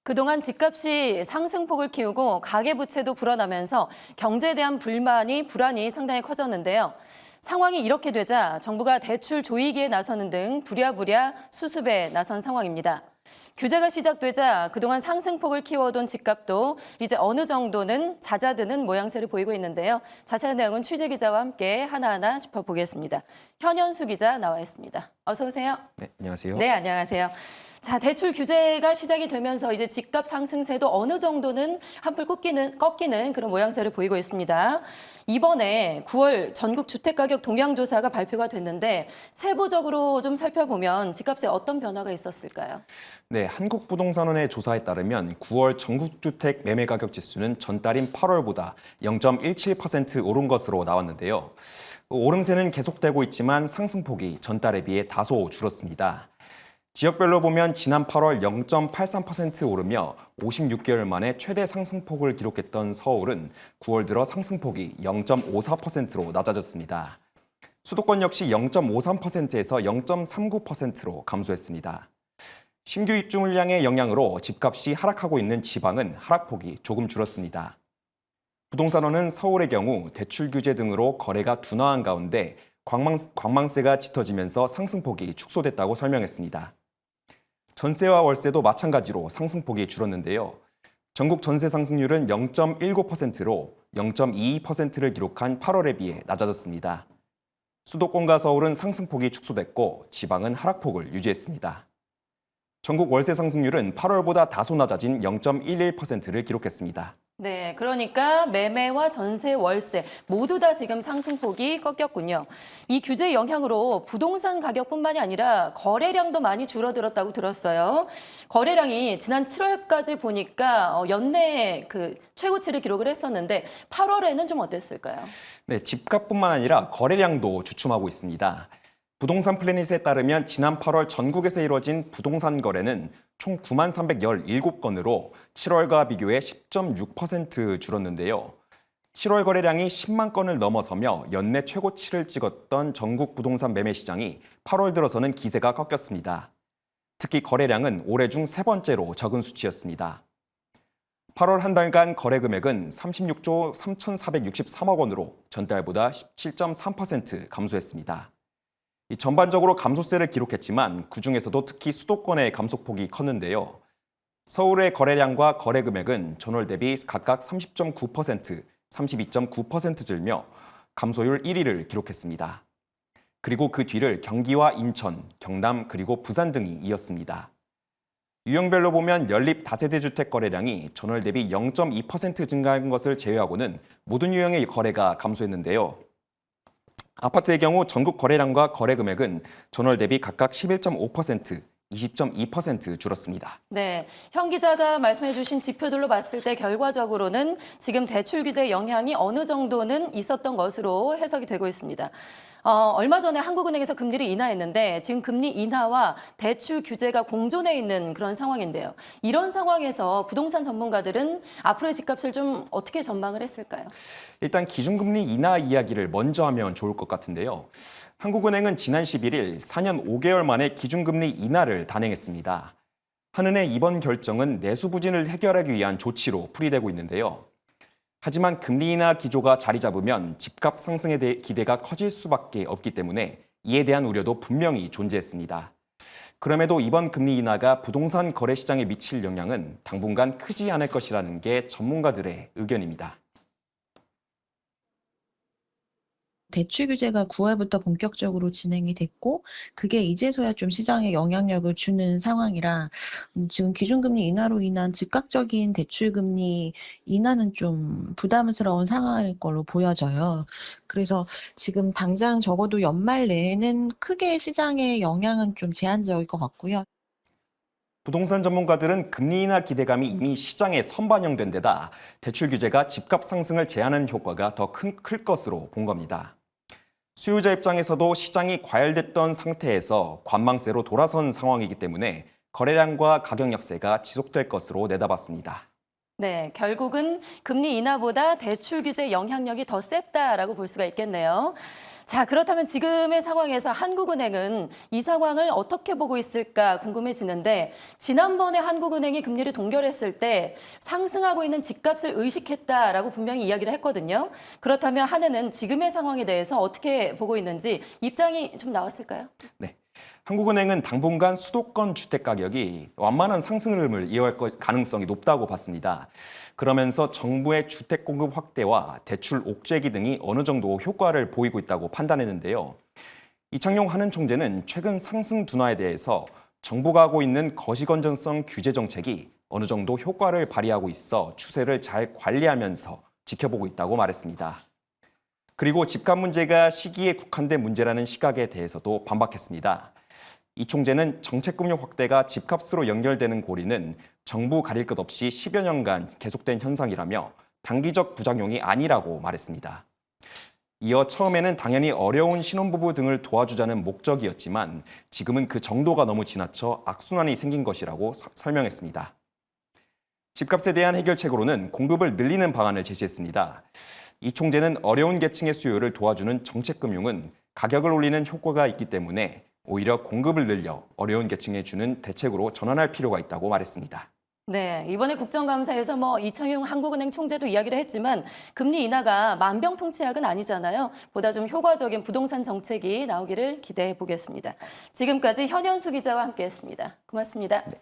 그동안 집값이 상승폭을 키우고 가계부채도 불어나면서 경제에 대한 불안이 상당히 커졌는데요. 상황이 이렇게 되자 정부가 대출 조이기에 나서는 등 부랴부랴 수습에 나선 상황입니다. 규제가 시작되자 그동안 상승폭을 키워둔 집값도 이제 어느 정도는 잦아드는 모양새를 보이고 있는데요. 자세한 내용은 취재기자와 함께 하나하나 짚어보겠습니다. 현현수 기자 나와 있습니다. 어서 오세요. 네, 안녕하세요. 네, 안녕하세요. 자, 대출 규제가 시작이 되면서 이제 집값 상승세도 어느 정도는 한풀 꺾이는 그런 모양새를 보이고 있습니다. 이번에 9월 전국 주택가격 동향조사가 발표가 됐는데 세부적으로 좀 살펴보면 집값에 어떤 변화가 있었을까요? 네, 한국부동산원의 조사에 따르면 9월 전국주택 매매가격 지수는 전달인 8월보다 0.17% 오른 것으로 나왔는데요. 오름세는 계속되고 있지만 상승폭이 전달에 비해 다소 줄었습니다. 지역별로 보면 지난 8월 0.83% 오르며 56개월 만에 최대 상승폭을 기록했던 서울은 9월 들어 상승폭이 0.54%로 낮아졌습니다. 수도권 역시 0.53%에서 0.39%로 감소했습니다. 신규 입주 물량의 영향으로 집값이 하락하고 있는 지방은 하락폭이 조금 줄었습니다. 부동산원은 서울의 경우 대출 규제 등으로 거래가 둔화한 가운데 관망세가 짙어지면서 상승폭이 축소됐다고 설명했습니다. 전세와 월세도 마찬가지로 상승폭이 줄었는데요. 전국 전세 상승률은 0.19%로 0.22%를 기록한 8월에 비해 낮아졌습니다. 수도권과 서울은 상승폭이 축소됐고 지방은 하락폭을 유지했습니다. 전국 월세 상승률은 8월보다 다소 낮아진 0.11%를 기록했습니다. 네, 그러니까 매매와 전세, 월세 모두 다 지금 상승폭이 꺾였군요. 이 규제 영향으로 부동산 가격뿐만이 아니라 거래량도 많이 줄어들었다고 들었어요. 거래량이 지난 7월까지 보니까 연내 그 최고치를 기록을 했었는데 8월에는 좀 어땠을까요? 네, 집값뿐만 아니라 거래량도 주춤하고 있습니다. 부동산 플래닛에 따르면 지난 8월 전국에서 이뤄진 부동산 거래는 총 93,317건으로 7월과 비교해 10.6% 줄었는데요. 7월 거래량이 10만 건을 넘어서며 연내 최고치를 찍었던 전국 부동산 매매 시장이 8월 들어서는 기세가 꺾였습니다. 특히 거래량은 올해 중 세 번째로 적은 수치였습니다. 8월 한 달간 거래 금액은 36조 3,463억 원으로 전달보다 17.3% 감소했습니다. 전반적으로 감소세를 기록했지만 그중에서도 특히 수도권의 감소폭이 컸는데요. 서울의 거래량과 거래 금액은 전월 대비 각각 30.9%, 32.9% 줄며 감소율 1위를 기록했습니다. 그리고 그 뒤를 경기와 인천, 경남 그리고 부산 등이 이었습니다. 유형별로 보면 연립 다세대 주택 거래량이 전월 대비 0.2% 증가한 것을 제외하고는 모든 유형의 거래가 감소했는데요. 아파트의 경우 전국 거래량과 거래 금액은 전월 대비 각각 11.5%, 20.2% 줄었습니다. 네, 현 기자가 말씀해 주신 지표들로 봤을 때 결과적으로는 지금 대출 규제 영향이 어느 정도는 있었던 것으로 해석이 되고 있습니다. 얼마 전에 한국은행에서 금리를 인하했는데 지금 금리 인하와 대출 규제가 공존해 있는 그런 상황인데요. 이런 상황에서 부동산 전문가들은 앞으로의 집값을 좀 어떻게 전망을 했을까요? 일단 기준금리 인하 이야기를 먼저 하면 좋을 것 같은데요. 한국은행은 지난 11일 4년 5개월 만에 기준금리 인하를 단행했습니다. 한은의 이번 결정은 내수 부진을 해결하기 위한 조치로 풀이되고 있는데요. 하지만 금리 인하 기조가 자리 잡으면 집값 상승에 대해 기대가 커질 수밖에 없기 때문에 이에 대한 우려도 분명히 존재했습니다. 그럼에도 이번 금리 인하가 부동산 거래 시장에 미칠 영향은 당분간 크지 않을 것이라는 게 전문가들의 의견입니다. 대출 규제가 9월부터 본격적으로 진행이 됐고 그게 이제서야 좀 시장에 영향력을 주는 상황이라 지금 기준금리 인하로 인한 즉각적인 대출금리 인하는 좀 부담스러운 상황일 걸로 보여져요. 그래서 지금 당장 적어도 연말 내에는 크게 시장에 영향은 좀 제한적일 것 같고요. 부동산 전문가들은 금리 인하 기대감이 이미 시장에 선반영된 데다 대출 규제가 집값 상승을 제한하는 효과가 더 클 것으로 본 겁니다. 수요자 입장에서도 시장이 과열됐던 상태에서 관망세로 돌아선 상황이기 때문에 거래량과 가격 약세가 지속될 것으로 내다봤습니다. 네, 결국은 금리 인하보다 대출 규제 영향력이 더 셌다라고 볼 수가 있겠네요. 자, 그렇다면 지금의 상황에서 한국은행은 이 상황을 어떻게 보고 있을까 궁금해지는데 지난번에 한국은행이 금리를 동결했을 때 상승하고 있는 집값을 의식했다라고 분명히 이야기를 했거든요. 그렇다면 한은은 지금의 상황에 대해서 어떻게 보고 있는지 입장이 좀 나왔을까요? 네. 한국은행은 당분간 수도권 주택 가격이 완만한 상승 흐름을 이어갈 가능성이 높다고 봤습니다. 그러면서 정부의 주택 공급 확대와 대출 옥죄기 등이 어느 정도 효과를 보이고 있다고 판단했는데요. 이창용 한은 총재는 최근 상승 둔화에 대해서 정부가 하고 있는 거시건전성 규제 정책이 어느 정도 효과를 발휘하고 있어 추세를 잘 관리하면서 지켜보고 있다고 말했습니다. 그리고 집값 문제가 시기에 국한된 문제라는 시각에 대해서도 반박했습니다. 이 총재는 정책금융 확대가 집값으로 연결되는 고리는 정부 가릴 것 없이 10여 년간 계속된 현상이라며 단기적 부작용이 아니라고 말했습니다. 이어 처음에는 당연히 어려운 신혼부부 등을 도와주자는 목적이었지만 지금은 그 정도가 너무 지나쳐 악순환이 생긴 것이라고 설명했습니다. 집값에 대한 해결책으로는 공급을 늘리는 방안을 제시했습니다. 이 총재는 어려운 계층의 수요를 도와주는 정책금융은 가격을 올리는 효과가 있기 때문에 오히려 공급을 늘려 어려운 계층에 주는 대책으로 전환할 필요가 있다고 말했습니다. 네, 이번에 국정감사에서 이창용 한국은행 총재도 이야기를 했지만 금리 인하가 만병통치약은 아니잖아요. 보다 좀 효과적인 부동산 정책이 나오기를 기대해 보겠습니다. 지금까지 현현수 기자와 함께했습니다. 고맙습니다. 네.